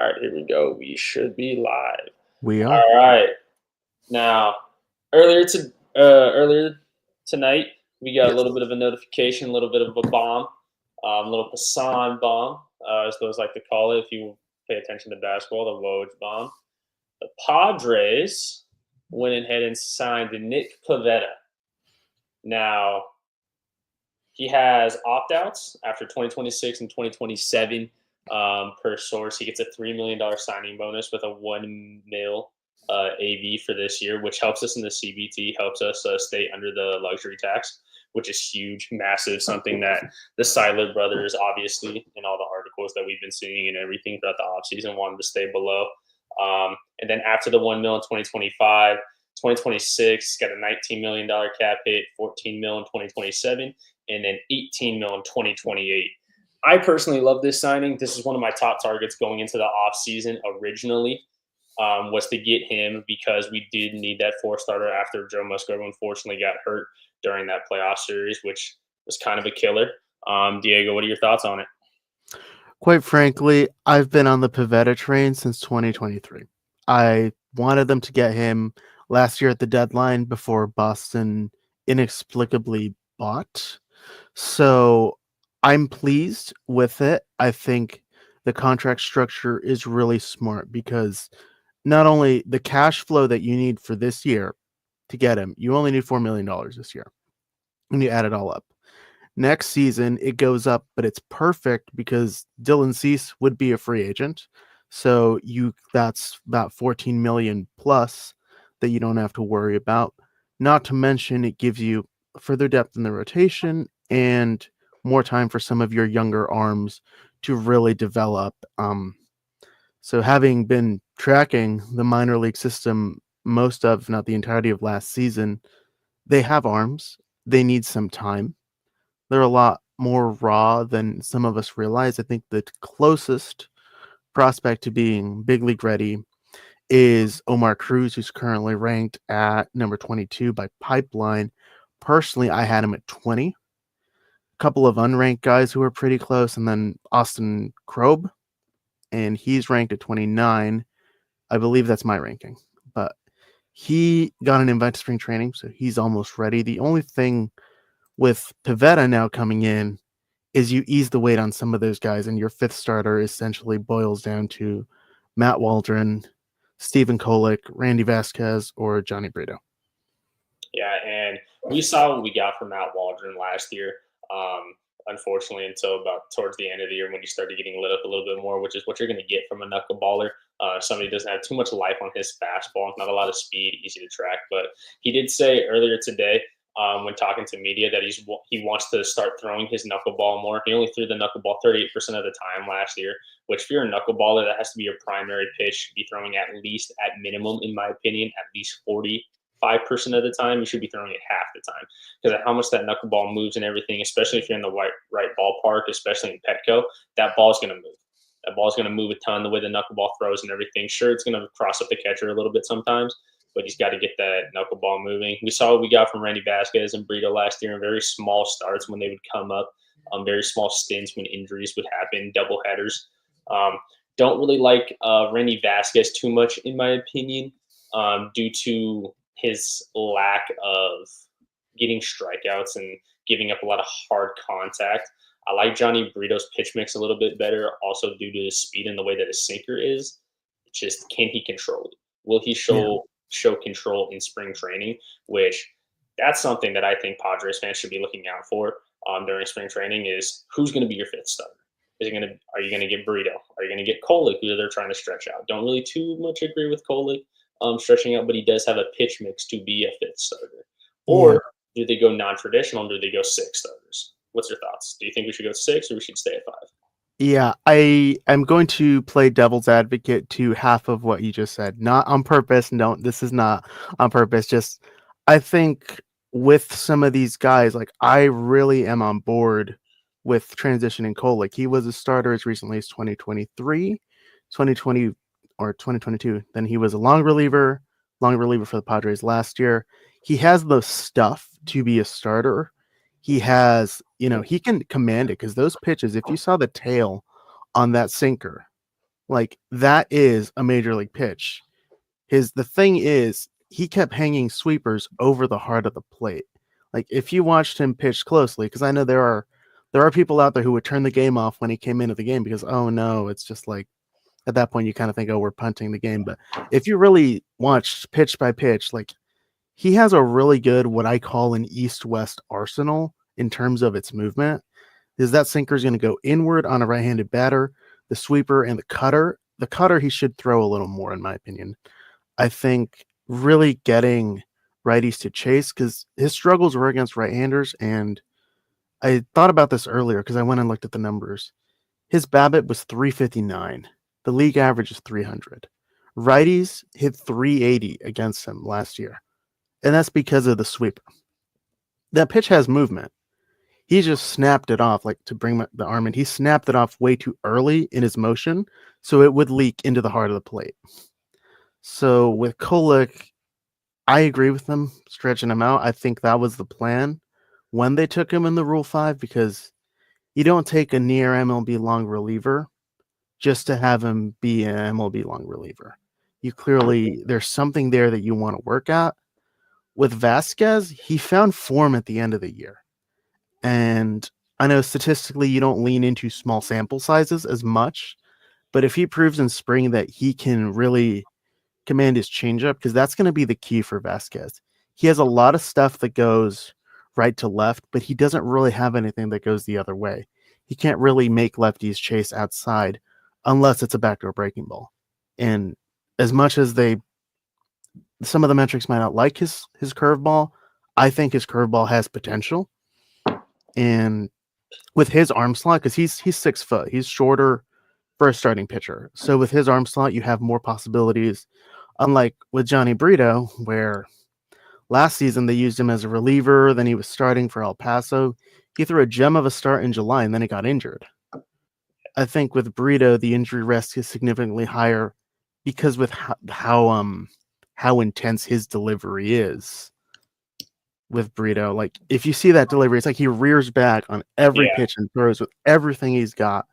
right, here we go. We should be live. We are. All right. Now, earlier tonight, we got a Yes. little bit of a notification, a little bit of a bomb, a little Passan bomb, as those like to call it. If you pay attention to basketball, the Woj bomb. The Padres went ahead and signed Nick Pivetta. Now, he has opt outs after 2026 and 2027. Per source, he gets a $3 million signing bonus with a $1 million AV for this year, which helps us in the CBT, helps us stay under the luxury tax, which is huge, massive, something that the Seiler brothers, obviously, in all the articles that we've been seeing and everything throughout the offseason, wanted to stay below. And then after the $1 million in 2025, 2026 got a $19 million cap hit, 14 million in 2027, and then 18 million in 2028. I personally love this signing. This is one of my top targets going into the offseason originally, was to get him because we did need that four starter after Joe Musgrove unfortunately got hurt during that playoff series, which was kind of a killer. Diego, what are your thoughts on it? Quite frankly, I've been on the Pivetta train since 2023. I wanted them to get him last year at the deadline before Boston inexplicably bought. So I'm pleased with it. I think the contract structure is really smart because not only the cash flow that you need for this year to get him, you only need $4 million this year when you add it all up. Next season, it goes up, but it's perfect because Dylan Cease would be a free agent. So that's about 14 million plus that you don't have to worry about. Not to mention it gives you further depth in the rotation and more time for some of your younger arms to really develop. So having been tracking the minor league system most of, if not the entirety of last season, they have arms. They need some time. They're a lot more raw than some of us realize. I think the closest prospect to being big league ready is Omar Cruz, who's currently ranked at number 22 by Pipeline. Personally, I had him at 20. A couple of unranked guys who are pretty close, and then Austin Krob, and he's ranked at 29. I believe that's my ranking, but he got an invite to spring training, so he's almost ready. The only thing with Pivetta now coming in is you ease the weight on some of those guys, and your fifth starter essentially boils down to Matt Waldron, Stephen Kolek, Randy Vasquez, or Johnny Brito. Yeah, and we saw what we got from Matt Waldron last year. Unfortunately, until about towards the end of the year when he started getting lit up a little bit more, which is what you're going to get from a knuckleballer. Somebody doesn't have too much life on his fastball, not a lot of speed, easy to track. But he did say earlier today when talking to media that he wants to start throwing his knuckleball more. He only threw the knuckleball 38% of the time last year, which if you're a knuckleballer, that has to be your primary pitch. Be throwing at least, at minimum, in my opinion, at least 45% of the time. You should be throwing it half the time because of how much that knuckleball moves and everything, especially if you're in the right ballpark, especially in Petco, that ball's going to move. That ball's going to move a ton the way the knuckleball throws and everything. Sure, it's going to cross up the catcher a little bit sometimes, but he's got to get that knuckleball moving. We saw what we got from Randy Vasquez and Brito last year in very small starts when they would come up, very small stints when injuries would happen, double headers. Don't really like Randy Vasquez too much, in my opinion, due to his lack of getting strikeouts and giving up a lot of hard contact. I like Johnny Brito's pitch mix a little bit better, also due to his speed and the way that his sinker is. It's just, can he control it? Will he show control in spring training? Which that's something that I think Padres fans should be looking out for during spring training is who's going to be your fifth starter? Are you going to get Brito? Are you going to get Kolek, who they're trying to stretch out? Don't really too much agree with Kolek stretching out, but he does have a pitch mix to be a fifth starter. Or do they go non-traditional? Do they go six starters? What's your thoughts? Do you think we should go six or we should stay at five? Yeah, I am going to play devil's advocate to half of what you just said. Not on purpose. No, this is not on purpose. Just I think with some of these guys, like I really am on board with transitioning Kolek. He was a starter as recently as 2023, 2020, or 2022. Then he was a long reliever for the Padres last year. He has the stuff to be a starter. He has, he can command it because those pitches, if you saw the tail on that sinker, Like, that is a major league pitch. The thing is, he kept hanging sweepers over the heart of the plate. Like, if you watched him pitch closely, because I know there are people out there who would turn the game off when he came into the game because, oh no, it's just like at that point you kind of think, oh, we're punting the game. But if you really watch pitch by pitch, like, he has a really good, what I call an east-west arsenal in terms of its movement. Is that sinker is going to go inward on a right-handed batter, the sweeper and the cutter. The cutter he should throw a little more, in my opinion. I think really getting righties to chase, because his struggles were against right-handers, and I thought about this earlier because I went and looked at the numbers. His BABIP was 359. The league average is 300. Righties hit 380 against him last year, and that's because of the sweeper. That pitch has movement. He just snapped it off, like, to bring the arm in. He snapped it off way too early in his motion, so it would leak into the heart of the plate. So with Kolek, I agree with them stretching him out. I think that was the plan when they took him in the Rule 5, because you don't take a near MLB long reliever just to have him be an MLB long reliever. You clearly, there's something there that you want to work at. With Vasquez, he found form at the end of the year. And I know statistically you don't lean into small sample sizes as much, but if he proves in spring that he can really command his changeup, because that's going to be the key for Vasquez. He has a lot of stuff that goes right to left, but he doesn't really have anything that goes the other way. He can't really make lefties chase outside unless it's a backdoor breaking ball. And as much as some of the metrics might not like his curveball, I think his curveball has potential. And with his arm slot, because he's 6 foot, he's shorter for a starting pitcher. So with his arm slot, you have more possibilities. Unlike with Johnny Brito, where last season they used him as a reliever, then he was starting for El Paso. He threw a gem of a start in July, and then he got injured. I think with Brito, the injury risk is significantly higher because with how intense his delivery is. With Brito, like, if you see that delivery, it's like he rears back on every Yeah, pitch and throws with everything he's got.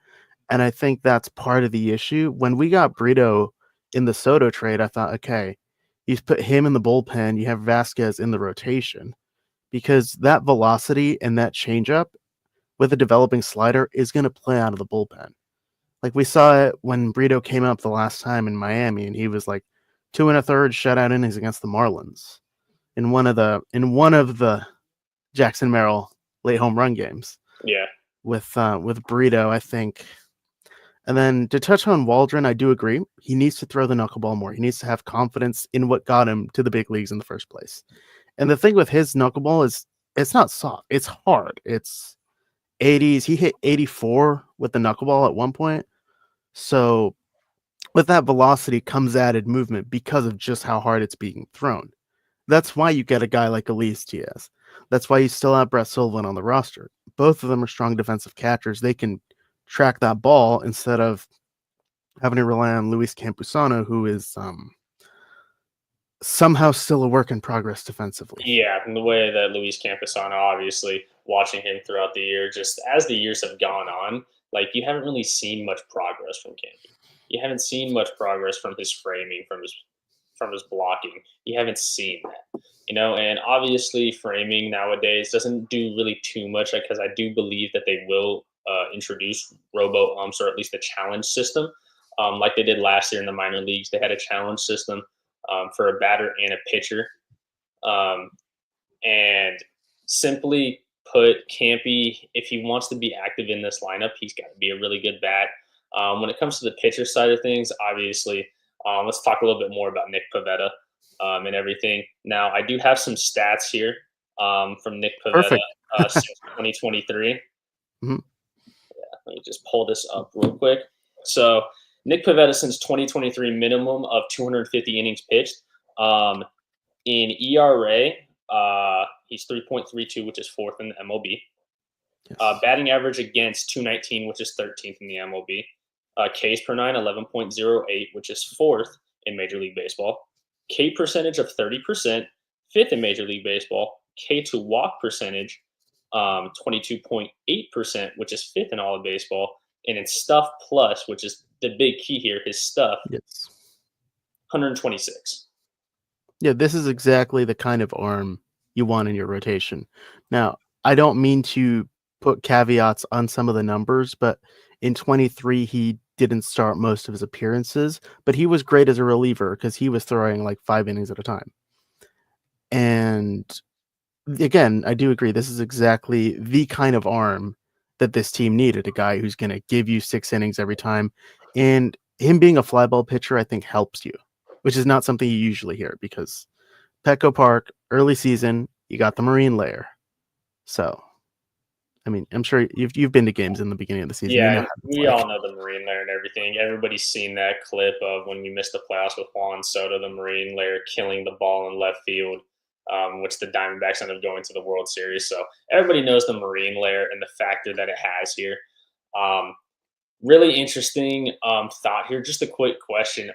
And I think that's part of the issue. When we got Brito in the Soto trade, I thought, okay, he's put him in the bullpen. You have Vasquez in the rotation, because that velocity and that changeup with a developing slider is going to play out of the bullpen. Like, we saw it when Brito came up the last time in Miami, and he was like 2 1/3 shutout innings against the Marlins in one of the Jackson Merrill late home run games yeah, with Brito, I think. And then to touch on Waldron, I do agree. He needs to throw the knuckleball more. He needs to have confidence in what got him to the big leagues in the first place. And the thing with his knuckleball is it's not soft. It's hard. It's 80s. He hit 84 with the knuckleball at one point. So with that velocity comes added movement because of just how hard it's being thrown. That's why you get a guy like Elise Diaz. That's why you still have Brett Sullivan on the roster. Both of them are strong defensive catchers. They can track that ball instead of having to rely on Luis Campusano, who is somehow still a work in progress defensively. yeah. And the way that Luis Campusano, obviously, watching him throughout the year, just as the years have gone on, like, you haven't really seen much progress from Campy. You haven't seen much progress from his framing, from his blocking. You haven't seen that, And obviously, framing nowadays doesn't do really too much, because I do believe that they will introduce robo umps, or at least a challenge system, like they did last year in the minor leagues. They had a challenge system for a batter and a pitcher, um, and simply put, Campy, if he wants to be active in this lineup, he's got to be a really good bat. When it comes to the pitcher side of things, obviously, let's talk a little bit more about Nick Pivetta and everything. Now, I do have some stats here from Nick Pivetta Perfect. since 2023. Mhm. Let me just pull this up real quick. So, Nick Pivetta since 2023, minimum of 250 innings pitched. In ERA, he's 3.32, which is fourth in the MLB. Yes. Batting average against 219, which is 13th in the MLB. Ks per nine, 11.08, which is fourth in Major League Baseball. K percentage of 30%, fifth in Major League Baseball. K to walk percentage, 22.8%, which is fifth in all of baseball. And in stuff plus, which is the big key here. His stuff, Yes. 126. Yeah, this is exactly the kind of arm you want in your rotation. Now, I don't mean to put caveats on some of the numbers, but in 23 he didn't start most of his appearances, but he was great as a reliever because he was throwing like 5 innings at a time. And again, I do agree this is exactly the kind of arm that this team needed, a guy who's going to give you 6 innings every time. And him being a fly ball pitcher I think helps you, which is not something you usually hear because Petco Park, early season, you got the Marine layer. So, I mean, I'm sure you've been to games in the beginning of the season. You Yeah, know and how it's we like. all know the Marine layer and everything. Everybody's seen that clip of when you missed the playoffs with Juan Soto, the Marine layer killing the ball in left field, which the Diamondbacks ended up going to the World Series. So everybody knows the Marine layer and the factor that it has here. Um, Really interesting thought here. Just a quick question.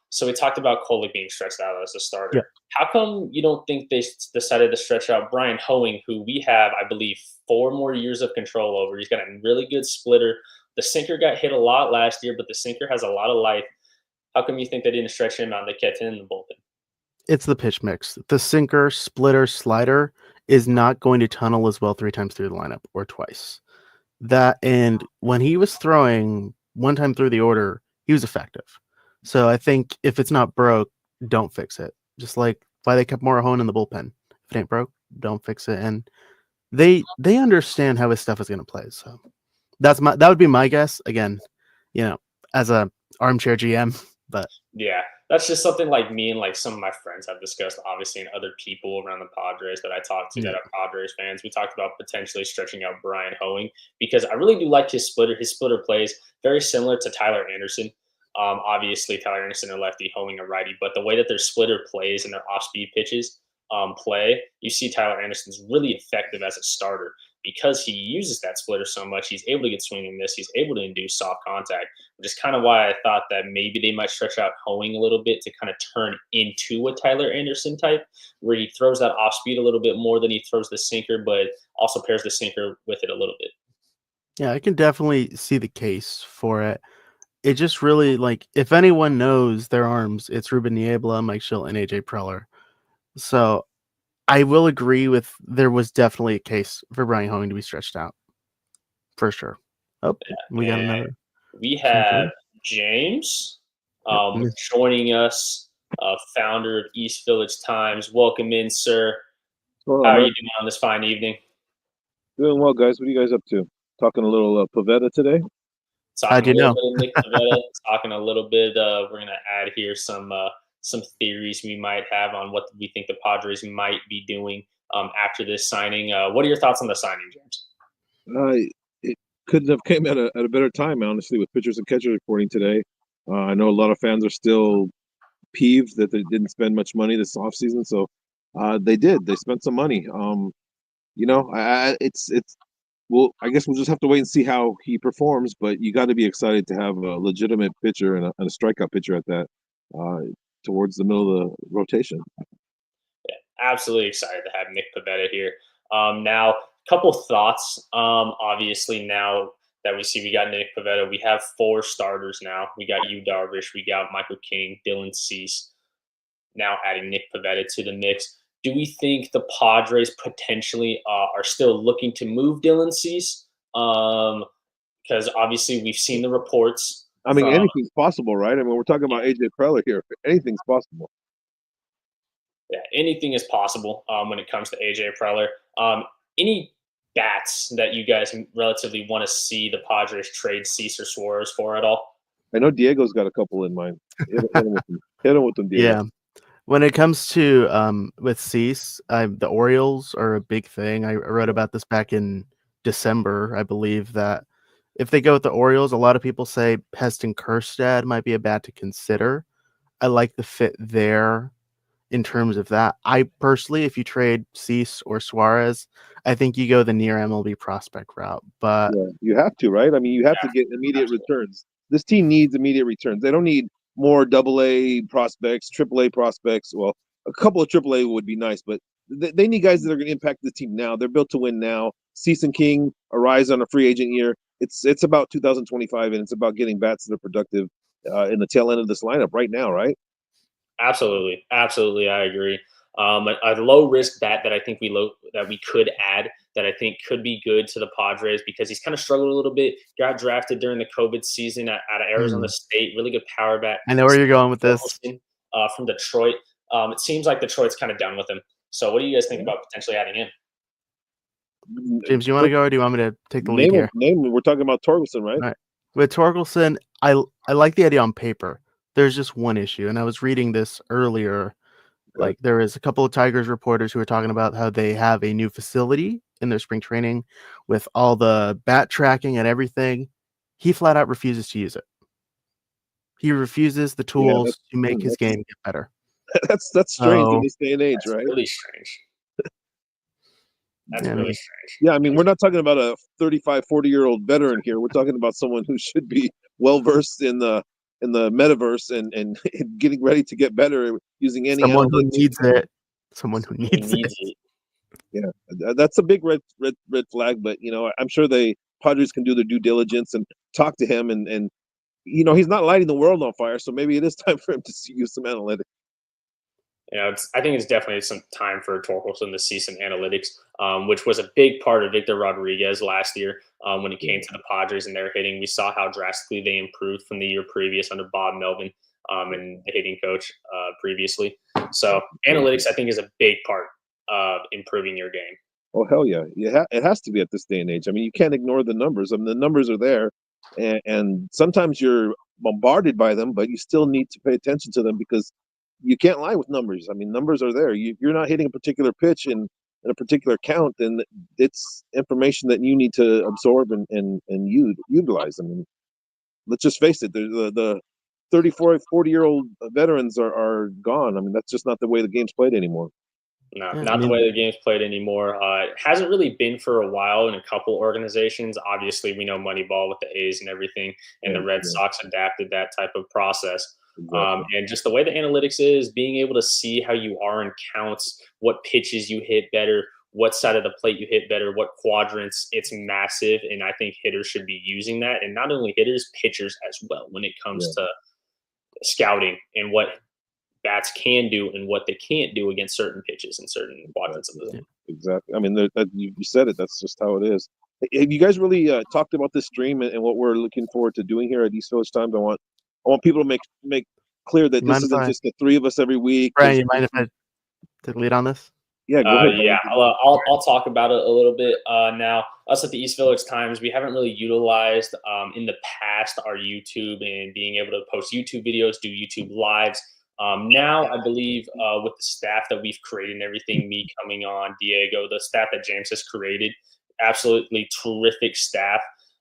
So we talked about Coley being stretched out as a starter. Yeah. How come you don't think they decided to stretch out Brian Hoeing, who we have, I believe, 4 more years of control over? He's got a really good splitter. The sinker got hit a lot last year, but the sinker has a lot of life. How come you think they didn't stretch him out and they kept him in the bullpen? It's the pitch mix. The sinker, splitter, slider is not going to tunnel as well 3 times through the lineup or twice. That and when he was throwing one time through the order, he was effective. So I think if it's not broke, don't fix it. Just like why they kept Morahone in the bullpen. If it ain't broke, don't fix it. And they understand how his stuff is going to play. So that would be my guess. Again, you know, as a armchair GM, but Yeah, that's just something like me and like some of my friends have discussed, obviously, and other people around the Padres that I talked to yeah, that are Padres fans. We talked about potentially stretching out Brian Hoeing because I really do like his splitter. His splitter plays very similar to Tyler Anderson. Obviously, Tyler Anderson a lefty, Hoeing a righty, but the way that their splitter plays and their off-speed pitches play, you see Tyler Anderson's really effective as a starter because he uses that splitter so much. He's able to get swing and miss. He's able to induce soft contact, which is kind of why I thought that maybe they might stretch out Hoeing a little bit to kind of turn into a Tyler Anderson type, where he throws that off speed a little bit more than he throws the sinker, but also pairs the sinker with it a little bit. yeah, I can definitely see the case for it. It just really like if anyone knows their arms, it's Ruben Niebla, Mike Schilt, and AJ Preller. So I will agree with there was definitely a case for Brian Hoeing to be stretched out for sure. Oh, we got And another we some have join. James Yep. joining us, founder of East Village Times. Welcome in, sir. What's going How on, are you man? doing on this fine evening? Doing well, guys. What are you guys up to? Talking a little Pavetta today? How'd Talking a you little know? bit of Nick Pivetta, talking a little bit. We're gonna add here some theories we might have on what we think the Padres might be doing after this signing. What are your thoughts on the signing, James? It couldn't have came at a better time, honestly, with pitchers and catchers reporting today. I know a lot of fans are still peeved that they didn't spend much money this offseason, so they did. They spent some money. It's well, I guess we'll just have to wait and see how he performs. But you got to be excited to have a legitimate pitcher and a strikeout pitcher at that uh, towards the middle of the rotation. Yeah, absolutely excited to have Nick Pivetta here. Now, couple thoughts. Obviously, now that we see we got Nick Pivetta, we have 4 starters now. We got Yu Darvish, we got Michael King, Dylan Cease. Now adding Nick Pivetta to the mix. Do we think the Padres potentially are still looking to move Dylan Cease? Because obviously we've seen the reports I mean, from anything's possible, right? I mean, we're talking about AJ Preller here. Anything's possible. yeah, anything is possible when it comes to AJ Preller. Any bats that you guys relatively want to see the Padres trade Cease or Suarez for at all? I know Diego's got a couple in mind. Hit him with them. Hit him with them, Diego. Yeah. When it comes to with Cease, the Orioles are a big thing. I wrote about this back in December, I believe, that if they go with the Orioles, a lot of people say Peston Kjerstad might be a bat to consider. I like the fit there in terms of that. I personally, if you trade Cease or Suarez, I think you go the near MLB prospect route. But Yeah, you have to, right? I mean, you have to get immediate returns. This team needs immediate returns. They don't need more AA prospects, AAA prospects. Well, a couple of AAA would be nice, but they need guys that are going to impact the team now. They're built to win now. Cease and King arise on a free agent year. it's about 2025, and it's about getting bats that are productive in the tail end of this lineup right now, right? Absolutely, absolutely, I agree. A low risk bat that I think that we could add that I think could be good to the Padres because he's kind of struggled a little bit. Got drafted during the COVID season out of Arizona Hmm. State. Really good power bat. I know where you're going with this. From Detroit. It seems like Detroit's kind of done with him. So, what do you guys think about potentially adding him? James, you want to go, or do you want me to take the lead Name him. here? Name him. We're talking about Torkelson, right? All right. With Torkelson, I like the idea on paper. There's just one issue, and I was reading this earlier. Okay. Like there is a couple of Tigers reporters who are talking about how they have a new facility in their spring training with all the bat tracking and everything. He flat out refuses to use it. He refuses the Yeah, tools to make his game get better. that's strange in So this day and age, That's right? really strange. That's Yeah, I really mean, strange. Yeah, I mean, we're not talking about a 35, 40-year-old veteran here. We're talking about someone who should be well versed in the metaverse and getting ready to get better using any someone who analytics. needs it. Someone who He needs needs it. it. Yeah, that's a big red flag. But I'm sure the Padres can do their due diligence and talk to him, and he's not lighting the world on fire. So maybe it is time for him to use some analytics. I think it's definitely some time for Torkelson to see some analytics, which was a big part of Victor Rodriguez last year when it came to the Padres and their hitting. We saw how drastically they improved from the year previous under Bob Melvin and the hitting coach previously. So analytics, I think, is a big part of improving your game. Oh hell yeah! It has to be at this day and age. I mean, you can't ignore the numbers. I mean, the numbers are there, and sometimes you're bombarded by them, but you still need to pay attention to them because you can't lie with numbers. I mean, numbers are there. You're not hitting a particular pitch in a particular count, then it's information that you need to absorb and utilize. I mean, let's just face it. The 34, 40-year-old veterans are gone. I mean, that's just not the way the game's played anymore. No, Yeah, I not the mean, way the game's played anymore. It hasn't really been for a while in a couple organizations. Obviously, we know Moneyball with the A's and everything, and the Red Yeah, Sox adapted that type of process. exactly. And just the way the analytics is, being able to see how you are in counts, what pitches you hit better, what side of the plate you hit better, what quadrants, it's massive. And I think hitters should be using that. And not only hitters, pitchers as well when it Yeah. comes to scouting and what bats can do and what they can't do against certain pitches and certain quadrants of the zone. Exactly. I mean, you said it. That's just how it is. Have you guys really talked about this stream and what we're looking forward to doing here at East Village Times? I want people to make clear that you this mind if isn't I, just the three of us every week. Brian, you mind if I take the lead on this? Yeah, go ahead. Yeah, I'll talk about it a little bit now. Us at the East Village Times, we haven't really utilized in the past our YouTube and being able to post YouTube videos, do YouTube lives. Now, I believe with the staff that we've created and everything, me coming on, Diego, the staff that James has created, absolutely terrific staff.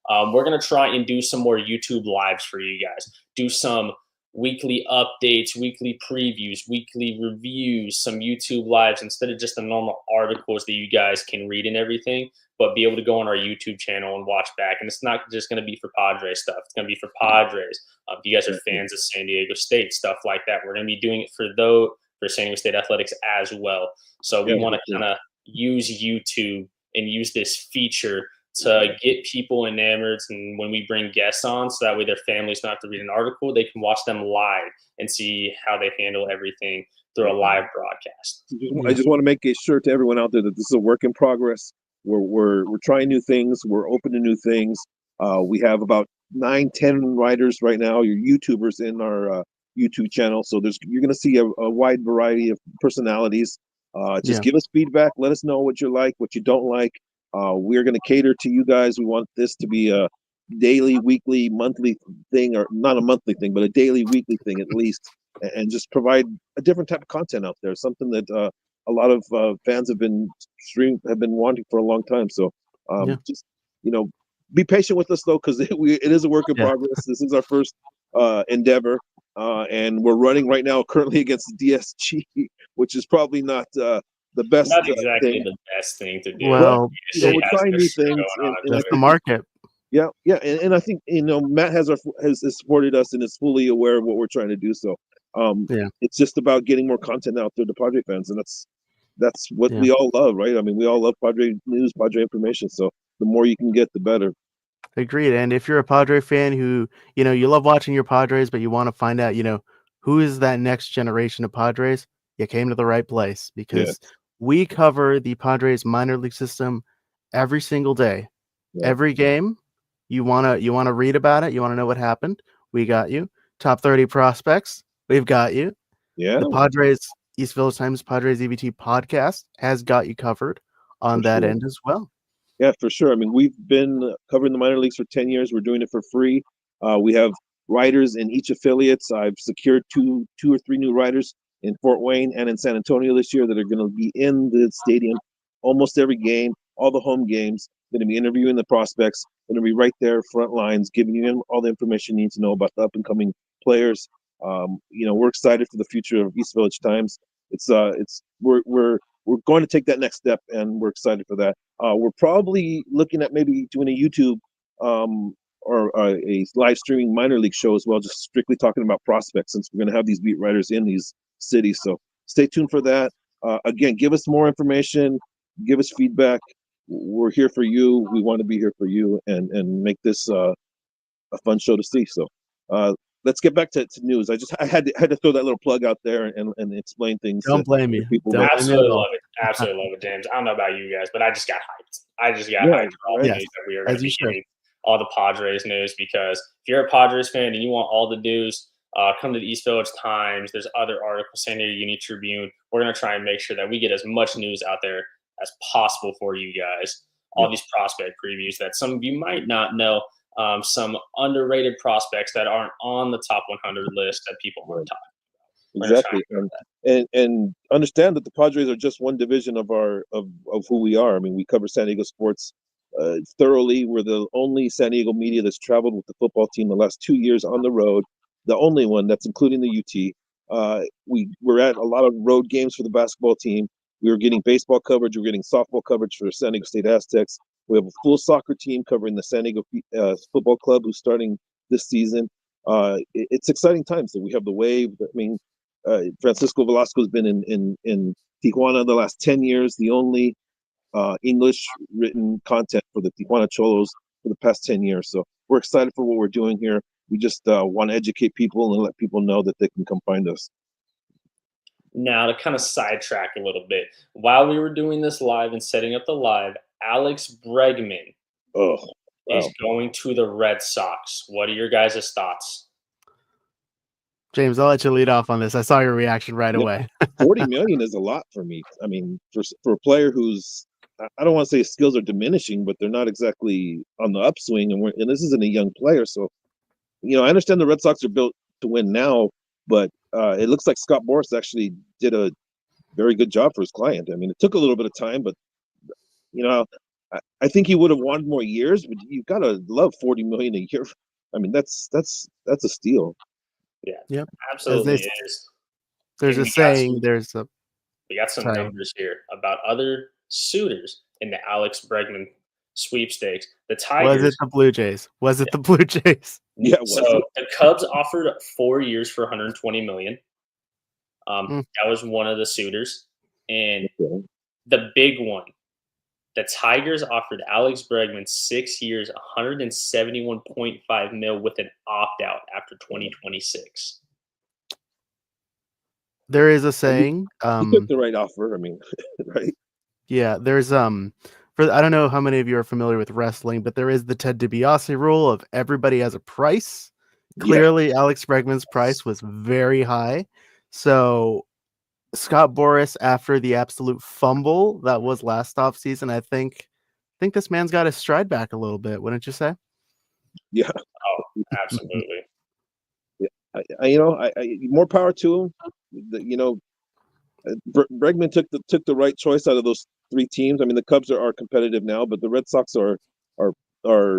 We're going to try and do some more YouTube lives for you guys. Do some weekly updates, weekly previews, weekly reviews, some YouTube lives instead of just the normal articles that you guys can read and everything, but be able to go on our YouTube channel and watch back. And it's not just going to be for Padres stuff. It's going to be for Padres. If you guys are fans of San Diego State, stuff like that, we're going to be doing it for San Diego State athletics as well. So we want to kind of use YouTube and use this feature to get people enamored, and when we bring guests on, so that way their families don't have to read an article, they can watch them live and see how they handle everything through a live broadcast. I just want to make it sure to everyone out there that this is a work in progress. We're trying new things. We're open to new things. We have about 9-10 writers right now. You're YouTubers in our YouTube channel, so you're going to see a wide variety of personalities. Just give us feedback. Let us know what you like, what you don't like. We're going to cater to you guys. We want this to be a daily, weekly, monthly thing, or not a monthly thing, but a daily, weekly thing at least, and just provide a different type of content out there, something that a lot of fans have been wanting for a long time. So just be patient with us though, because it is a work in progress. This is our first endeavor, and we're running right now currently against DSG, which is probably not the best Not exactly thing. the best thing to do. Well, we're trying new things. That's the market. Yeah, and I think Matt has supported us and is fully aware of what we're trying to do. So it's just about getting more content out there to Padre fans, and that's what we all love, right? I mean, we all love Padre news, Padre information. So the more you can get, the better. Agreed. And if you're a Padre fan who, you love watching your Padres, but you want to find out, who is that next generation of Padres, you came to the right place Yeah, because we cover the Padres minor league system every single day. yeah, Every game, you wanna read about it, you want to know what happened, we got you. Top 30 prospects, we've got you. yeah, The Padres East Village Times Padres EVT podcast has got you covered for on that sure. end as well. Yeah, for sure. I mean, we've been covering the minor leagues for 10 years. We're doing it for free. We have writers in each affiliates. I've secured two or three new writers in Fort Wayne and in San Antonio this year that are going to be in the stadium almost every game, all the home games. Going to be interviewing the prospects. Going to be right there, front lines, giving you all the information you need to know about the up and coming players. We're excited for the future of East Village Times. We're going to take that next step, and we're excited for that. We're probably looking at maybe doing a YouTube or a live streaming minor league show as well, just strictly talking about prospects, since we're going to have these beat writers in these cities. So stay tuned for that. Again, give us more information, give us feedback. We're here for you. We want to be here for you and make this a fun show to see. So let's get back to news. I had to throw that little plug out there and explain things Don't blame to me. people. Don't blame me at Absolutely all. love it. Absolutely love it, James. I don't know about you guys, but I just got hyped. I just got Yeah, hyped for all the yes, news that we are going as to you be should. getting, all the Padres news, because if you're a Padres fan and you want all the news, come to the East Village Times. There's other articles, San Diego Union Tribune. We're going to try and make sure that we get as much news out there as possible for you guys. All these prospect previews that some of you might not know, some underrated prospects that aren't on the top 100 list that people aren't talking. exactly. And understand that the Padres are just one division of who we are. I mean, we cover San Diego sports thoroughly. We're the only San Diego media that's traveled with the football team the last 2 years on the road, the only one that's including the UT. We're at a lot of road games for the basketball team. We were getting baseball coverage. We're getting softball coverage for San Diego State Aztecs. We have a full soccer team covering the San Diego Football Club, who's starting this season. It's exciting times that we have the wave. I mean, Francisco Velasco has been in Tijuana the last 10 years, the only English written content for the Tijuana Cholos for the past 10 years. So we're excited for what we're doing here. We just want to educate people and let people know that they can come find us. Now, to kind of sidetrack a little bit, while we were doing this live and setting up the live, Alex Bregman Oh, is wow. going to the Red Sox. What are your guys' thoughts? James, I'll let you lead off on this. I saw your reaction right Yeah. away. 40 million is a lot for me. I mean, for a player who's, I don't want to say his skills are diminishing, but they're not exactly on the upswing. And this isn't a young player. So, I understand the Red Sox are built to win now, but it looks like Scott Boras actually did a very good job for his client. I mean, it took a little bit of time, but I think he would have wanted more years. But you've got to love 40 million a year. I mean, that's a steal. Yeah, Yep. absolutely is. There's And a saying. we got some Sorry. numbers here about other suitors in the Alex Bregman sweepstakes. The Was Tigers. it the Blue Jays? Was it the Blue Jays? Yeah, So the Cubs offered 4 years for 120 million. Mm. That was one of the suitors, and okay. the big one, the Tigers offered Alex Bregman 6 years, 171.5 mil with an opt out after 2026. There is a saying. He took the right offer. I mean, right? Yeah, there's I don't know how many of you are familiar with wrestling, but there is the Ted DiBiase rule of everybody has a price. Clearly, Alex Bregman's price was very high. So Scott Boras, after the absolute fumble that was last offseason, I think this man's got his stride back a little bit, wouldn't you say? Yeah. Oh, absolutely. More power to him. Bregman took the right choice out of those three teams. I mean, the Cubs are competitive now, but the Red Sox are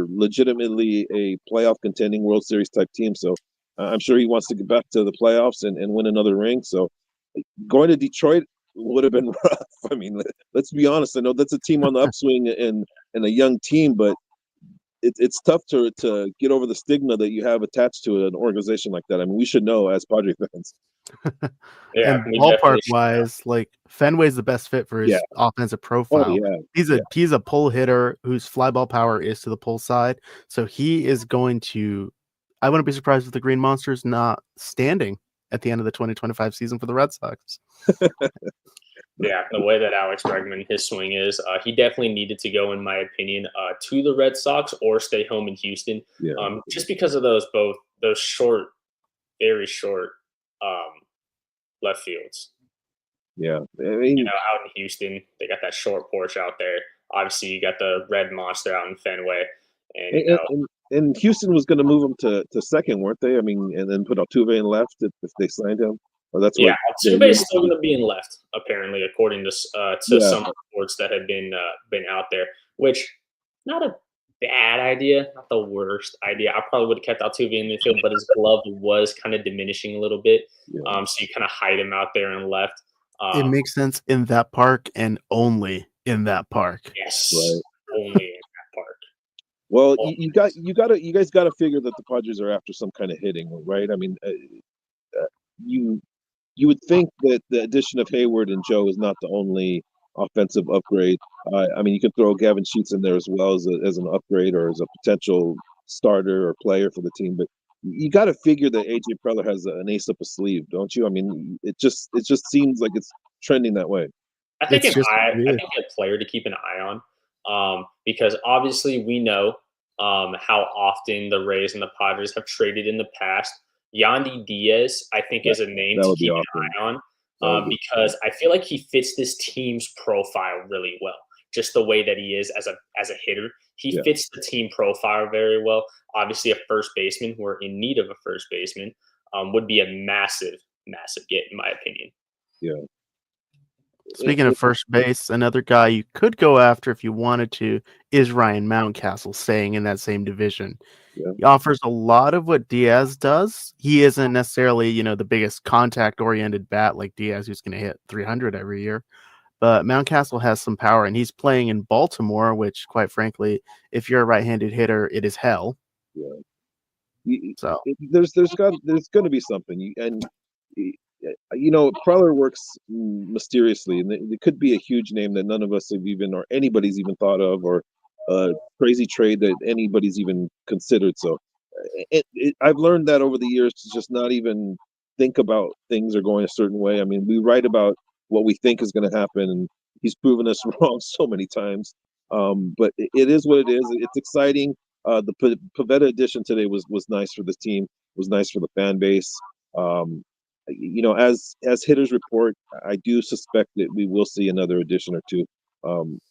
legitimately a playoff contending World Series type team. So I'm sure he wants to get back to the playoffs and win another ring. So going to Detroit would have been rough. I mean, let's be honest. I know that's a team on the upswing and a young team, but it's tough to get over the stigma that you have attached to an organization like that. I mean, we should know as Padre fans. Yeah, And we ballpark definitely should know. wise, like Fenway's the best fit for Yeah. his offensive Oh profile. yeah. He's a pull hitter whose fly ball power is to the pull side. So he is going to. I wouldn't be surprised if the Green Monster's not standing at the end of the 2025 season for the Red Sox. Yeah, the way that Alex Bregman, his swing is, he definitely needed to go, in my opinion, to the Red Sox or stay home in Houston. Yeah. Just because of those short, very short left fields. Yeah. I mean, Out in Houston, they got that short porch out there. Obviously, you got the Red Monster out in Fenway, and and Houston was going to move him to second, weren't they? I mean, and then put Altuve in left if they signed him. Or that's what. Yeah, Altuve's still going to be in left, apparently, according to some reports that have been out there. Which, not a bad idea, not the worst idea. I probably would have kept Altuve in midfield, but his glove was kind of diminishing a little bit. So you kind of hide him out there and left. It makes sense in that park and only in that park. Yes, right. Only in that park. Well, you guys got to figure that the Padres are after some kind of hitting, right? I mean, you would think that the addition of Hayward and Joe is not the only offensive upgrade. I mean, you can throw Gavin Sheets in there as well as an upgrade or as a potential starter or player for the team. But you got to figure that AJ Preller has an ace up his sleeve, don't you? I mean, it just seems like it's trending that way. I think a player to keep an eye on, because obviously we know how often the Rays and the Padres have traded in the past. Yandy Diaz, I think, is a name to keep an eye on, because I feel like he fits this team's profile really well. Just the way that he is as a hitter, he fits the team profile very well. Obviously, a first baseman, we're in need of a first baseman, would be a massive get, in my opinion. Yeah. Speaking of first base, another guy you could go after if you wanted to is Ryan Mountcastle, staying in that same division. Yeah. He offers a lot of what Diaz does. He isn't necessarily, the biggest contact-oriented bat like Diaz, who's going to hit 300 every year. But Mountcastle has some power, and he's playing in Baltimore, which, quite frankly, if you're a right-handed hitter, it is hell. Yeah. So there's going to be something, and Preller works mysteriously, and it could be a huge name that none of us have even, or anybody's even thought of, or a crazy trade that anybody's even considered. So I've learned that over the years to just not even think about things are going a certain way. I mean, we write about what we think is going to happen, and he's proven us wrong so many times. But it is what it is. It's exciting. The Pivetta edition today was nice for the team. Was nice for the fan base. As hitters report, I do suspect that we will see another edition or two,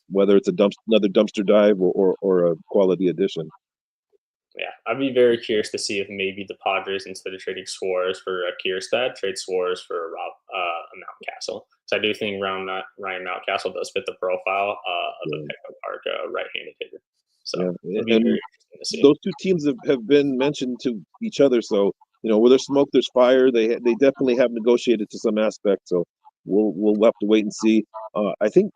whether it's another dumpster dive or a quality addition. Yeah, I'd be very curious to see if maybe the Padres, instead of trading Suarez for Kierstad, trade Suarez for Mountcastle. So I do think Ryan Mountcastle does fit the profile of a Petco Park right-handed hitter. So it'd be very interesting to see. Those two teams have been mentioned to each other, so where there's smoke, there's fire. They definitely have negotiated to some aspect. So we'll have to wait and see. I think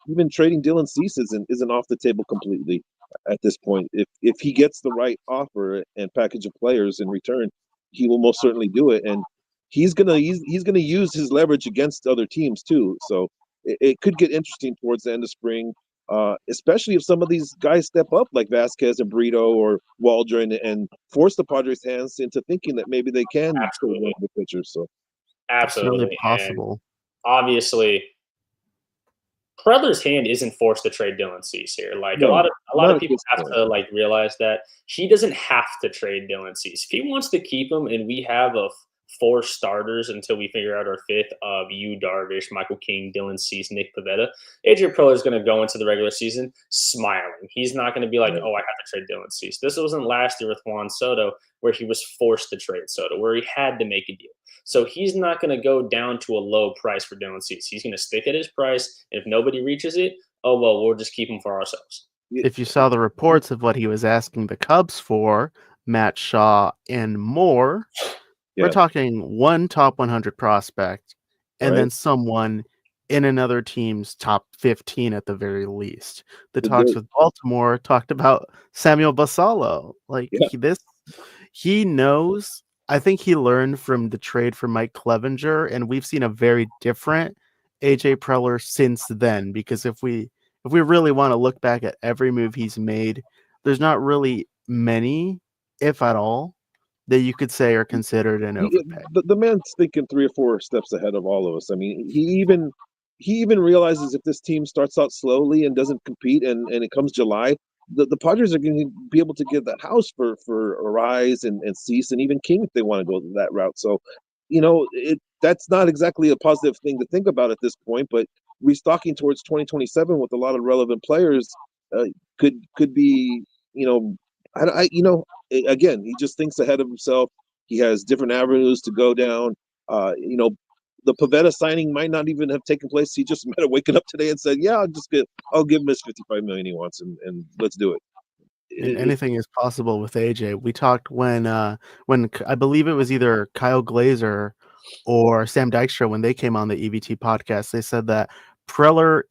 even trading Dylan Cease isn't off the table completely at this point. If he gets the right offer and package of players in return, he will most certainly do it. And he's gonna use his leverage against other teams too. So it could get interesting towards the end of spring. Especially if some of these guys step up like Vasquez and Brito or Waldron and force the Padres' hands into thinking that maybe they can trade one of the pitchers. So absolutely it's possible. And obviously, Preller's hand isn't forced to trade Dylan Cease here. Like a lot of people have to realize that he doesn't have to trade Dylan Cease. If he wants to keep him, and we have 4 starters until we figure out our 5th of Yu Darvish, Michael King, Dylan Cease, Nick Pivetta. AJ Preller is going to go into the regular season smiling. He's not going to be like, oh, I have to trade Dylan Cease. This wasn't last year with Juan Soto where he was forced to trade Soto, where he had to make a deal. So he's not going to go down to a low price for Dylan Cease. He's going to stick at his price. And if nobody reaches it, oh, well, we'll just keep him for ourselves. If you saw the reports of what he was asking the Cubs for, Matt Shaw and more, we're talking one top 100 prospect and then someone in another team's top 15 at the very least. The The talks dirt. with Baltimore talked about Samuel Basallo. Like Yeah. he knows. I think he learned from the trade for Mike Clevenger, and we've seen a very different AJ Preller since then. Because if we really want to look back at every move he's made, there's not really many, if at all, that you could say are considered an overpay. The man's thinking 3 or 4 steps ahead of all of us. I mean, he even realizes if this team starts out slowly and doesn't compete, and it comes July, the Padres are going to be able to get the house for Arise and Cease and even King if they want to go that route. So, that's not exactly a positive thing to think about at this point. But restocking towards 2027 with a lot of relevant players uh, could be, you know, again, he just thinks ahead of himself. He has different avenues to go down. The Pivetta signing might not even have taken place. He just might have waken up today and said, "Yeah, I'll give him his 55 million he wants, and let's do it." And anything is possible with AJ. We talked when I believe it was either Kyle Glazer or Sam Dykstra when they came on the EVT podcast. They said that Preller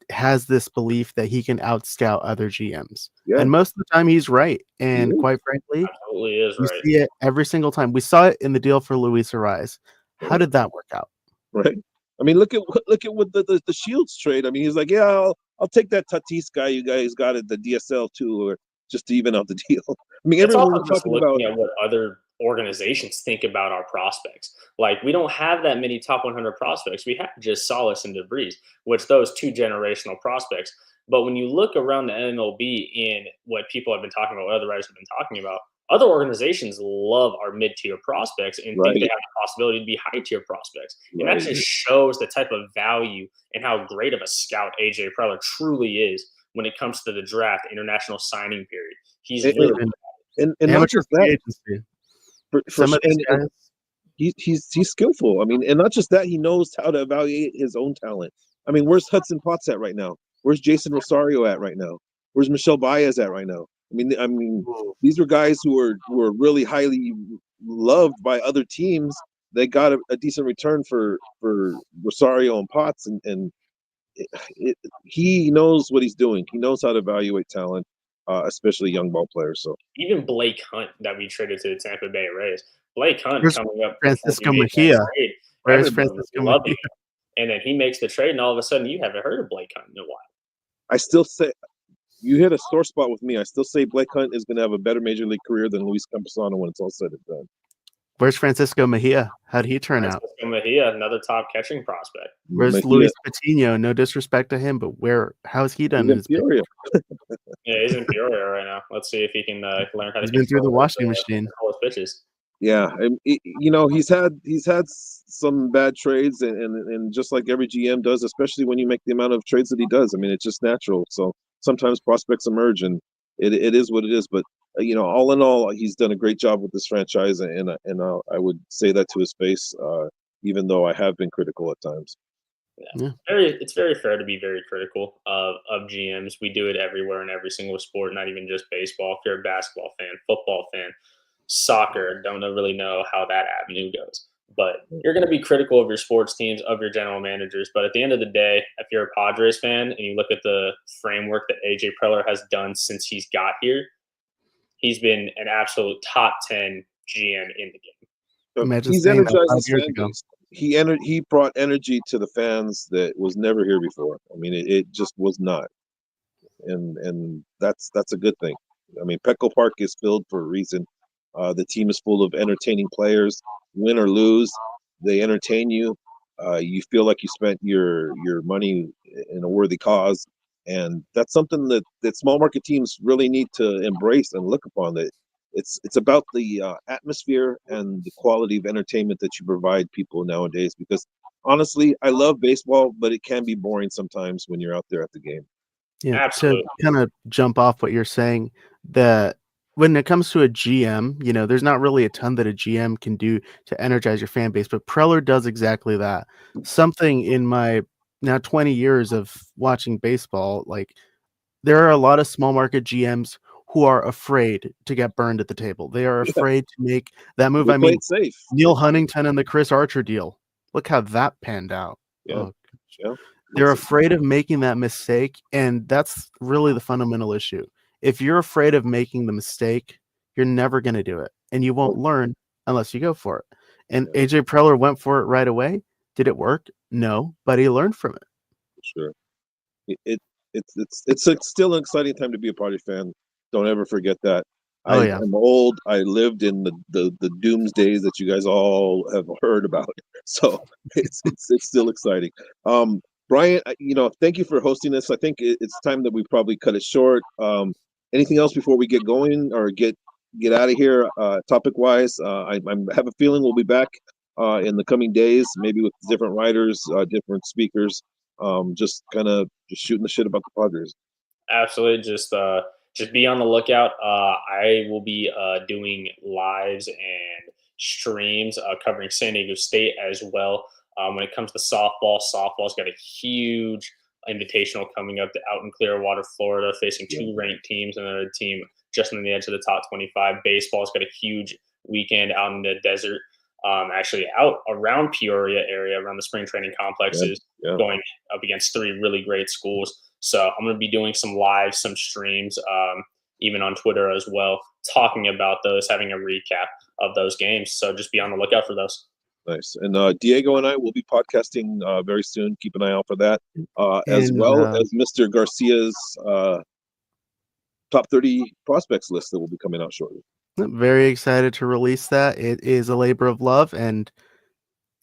has this belief that he can outscout other GMs, Yeah, and most of the time he's right. And is. quite frankly, Absolutely is we right. see it every single time. We saw it in the deal for Luis Arise. How did that work out? Right. I mean, look at what the Shields trade. I mean, he's like, "Yeah, I'll take that Tatis guy you guys got at the DSL too, or just to even out the deal." I mean, It's everyone also was just talking about. looking at what other organizations think about our prospects. Like, we don't have that many top 100 prospects. We have just Solis and DeVries, which those two generational prospects. But when you look around the MLB and what people have been talking about, what other writers have been talking about, other organizations love our mid-tier prospects and think they Right. have the possibility to be high-tier prospects. And that Right. just shows the type of value and how great of a scout AJ Preller truly is when it comes to the draft, international signing period. He's And, really and not Amateur just free that. agency. For Some of these and guys, he's skillful. I mean, and not just that, he knows how to evaluate his own talent. I mean, where's Hudson Potts at right now? Where's Jason Rosario at right now? Where's Michelle Baez at right now? I mean, these were guys who were really highly loved by other teams. They got a decent return for Rosario and Potts, and he knows what he's doing. He knows how to evaluate talent, especially young ball players. So even Blake Hunt that we traded to the Tampa Bay Rays. Blake Hunt Here's coming up before he Francisco made that Mejia. trade, Where's everybody was Francisco loving Mejia? him. And then he makes the trade, and all of a sudden you haven't heard of Blake Hunt in a while. I still say you hit a sore spot with me. I still say Blake Hunt is going to have a better major league career than Luis Campusano when it's all said and done. Where's Francisco Mejia? How'd he turn out? Francisco Mejia, another top catching prospect. Where's Mejia, Luis Patino? No disrespect to him, but how's he done? he's in Peoria. Yeah, he's in Peoria right now. Let's see if he can learn how to He's been through the control washing machine. his pitches. Yeah, and he's had some bad trades, and just like every GM does, especially when you make the amount of trades that he does. I mean, it's just natural. So sometimes prospects emerge, and it is what it is. But all in all, he's done a great job with this franchise, and I would say that to his face, even though I have been critical at times. Yeah. It's very fair to be very critical of GMs. We do it everywhere in every single sport, not even just baseball. If you're a basketball fan, football fan, soccer, don't really know how that avenue goes. But you're going to be critical of your sports teams, of your general managers. But at the end of the day, if you're a Padres fan and you look at the framework that AJ Preller has done since he's got here, he's been an absolute top 10 GM in the game. Imagine He's saying that energized 5 his years fan ago. base. He brought energy to the fans that was never here before. I mean, it just was not, and that's a good thing. I mean, Petco Park is filled for a reason. The team is full of entertaining players. Win or lose, they entertain you. You feel like you spent your money in a worthy cause, and that's something that small market teams really need to embrace and look upon. That it's about the atmosphere and the quality of entertainment that you provide people nowadays. Because honestly, I love baseball, but it can be boring sometimes when you're out there at the game. Yeah, Absolutely. to kind of jump off what you're saying, that when it comes to a GM, there's not really a ton that a GM can do to energize your fan base, but Preller does exactly that. Something in my now 20 years of watching baseball, like there are a lot of small market GMs who are afraid to get burned at the table. They are afraid to make that move. We I play mean, it safe. Neil Huntington and the Chris Archer deal. Look how that panned out. Yeah. Oh, Yeah. They're afraid of making that mistake, and that's really the fundamental issue. If you're afraid of making the mistake, you're never going to do it, and you won't learn unless you go for it. And Yeah. AJ Preller went for it right away. Did it work? No, but he learned from it. Sure. It's still an exciting time to be a Padres fan. Don't ever forget that. Oh yeah. I'm old. I lived in the doomsdays that you guys all have heard about. So it's still exciting. Brian, thank you for hosting this. I think it's time that we probably cut it short. Anything else before we get going or get out of here? Topic wise, I have a feeling we'll be back in the coming days, maybe with different writers, different speakers. Just kind of just shooting the shit about the Padres. Absolutely. Just be on the lookout. I will be doing lives and streams covering San Diego State as well. When it comes to softball's got a huge invitational coming up out in Clearwater, Florida, facing two ranked teams and another team just on the edge of the top 25. Baseball's got a huge weekend out in the desert. Actually out around Peoria area, around the spring training complexes, going up against three really great schools. So I'm going to be doing some live, some streams, even on Twitter as well, talking about those, having a recap of those games. So just be on the lookout for those. Nice. And Diego and I will be podcasting very soon. Keep an eye out for that, as well as Mr. Garcia's top 30 prospects list that will be coming out shortly. I'm very excited to release that. It is a labor of love, and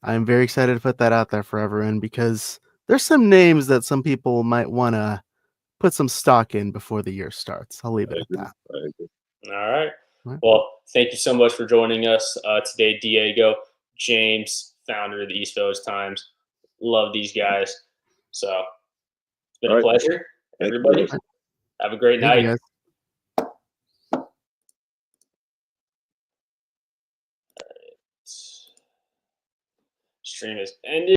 I'm very excited to put that out there for everyone because there's some names that some people might want to put some stock in before the year starts. I'll leave it at that. I agree. All right. Well, thank you so much for joining us today, Diego, James, founder of the East Village Times. Love these guys. So it's been a pleasure. Everybody, have a great night. Stream is ended.